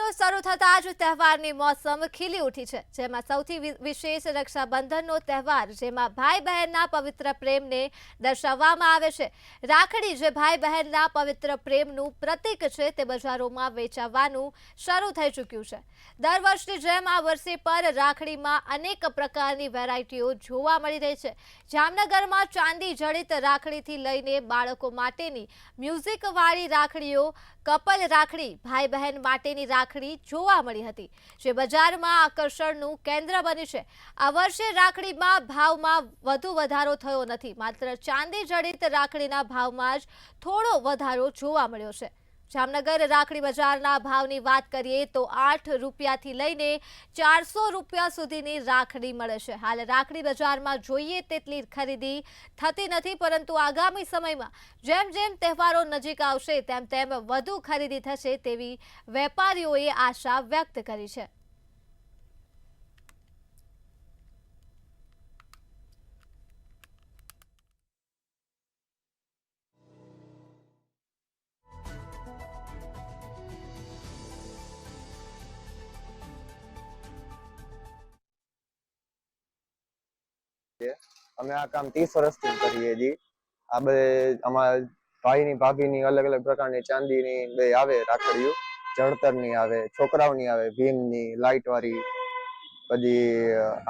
મહિનો શરૂ થતાં જ તહેવારની મોસમ ખીલી ઉઠી છે, જેમાં સૌથી વિશેષ રક્ષાબંધનનો તહેવાર, જેમાં ભાઈ બહેનના પવિત્ર પ્રેમને દર્શાવવામાં આવે છે। રાખડી, જે ભાઈ બહેનના પવિત્ર પ્રેમનું પ્રતીક છે, તે બજારોમાં વેચાવાનું શરૂ થઈ ચૂક્યું છે। દર વર્ષની જેમ આ વર્ષે પણ રાખડીમાં અનેક પ્રકારની વેરાયટીઓ જોવા મળી રહી છે। જામનગરમાં ચાંદી જડિત રાખડીથી લઈને બાળકો માટેની મ્યુઝિકવાળી રાખડીઓ, કપલ રાખડી, ભાઈ બહેન માટેની રાખડી જોવા મળી હતી, જે બજારમાં આકર્ષણનું કેન્દ્ર બની છે। આ વર્ષે રાખડીમાં ભાવમાં વધુ વધારો થયો નથી, માત્ર ચાંદી જડિત રાખડીના ભાવમાં જ થોડો વધારો જોવા મળ્યો છે। જામનગર રાખડી બજારના ભાવની વાત કરીએ તો 8 રૂપિયાથી લઈને 400 રૂપિયા સુધીની રાખડી મળે છે। હાલ રાખડી બજારમાં જોઈએ તેટલી ખરીદી થતી નથી, પરંતુ આગામી સમયમાં જેમ જેમ તહેવારો નજીક આવશે તેમ તેમ વધુ ખરીદી થશે તેવી વેપારીઓએ આશા વ્યક્ત કરી છે। અમે આ કામ 30 વર્ષથી કરીએ છીએ। આ બે અમારા ભાઈની ભાભીની અલગ અલગ પ્રકારની ચાંદીની બે આવે રાખડીઓ, જળતરની આવે, છોકરાઓની આવે, ભીમની લાઇટ વાળી, પછી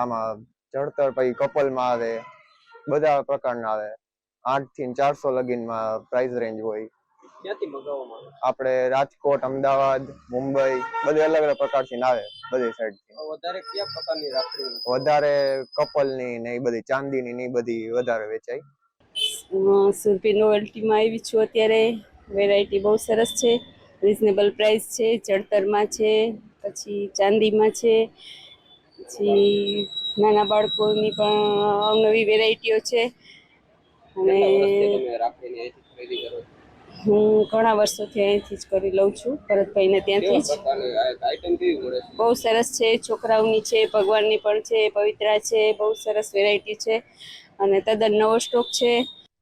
આમાં જળતર, પછી કપલમાં આવે, બધા પ્રકારના આવે। 8 થી 400 લગીનમાં પ્રાઇસ રેન્જ હોય। ક્યાંથી મંગાવવામાં આવે? આપણે રાજકોટ, અમદાવાદ, મુંબઈ, બધે અલગ અલગ પ્રકારથી આવે, બધી સાઈડથી। વધારે કયા પ્રકારની રાખડી? વધારે કપલની ને એ બધી ચાંદીની ને એ બધી વધારે વેચાય। સુરભી નોવેલ્ટીમાં આવી છું અત્યારે। વેરાયટી બહુ સરસ છે, રિઝનેબલ પ્રાઇસ છે, જળતરમાં છે, પછી ચાંદીમાં છે, પછી નાના બાળકોની પણ અવનવી વેરાયટીઓ છે। અને હું ઘણા વર્ષોથી અહીંથી જ કરી લઉં છું, ભરતભાઈને ત્યાંથી જ। બહુ સરસ છે, છોકરાઓની છે, ભગવાનની પણ છે, પવિત્રા છે, બહુ સરસ વેરાયટી છે અને તદ્દન નવો સ્ટોક છે।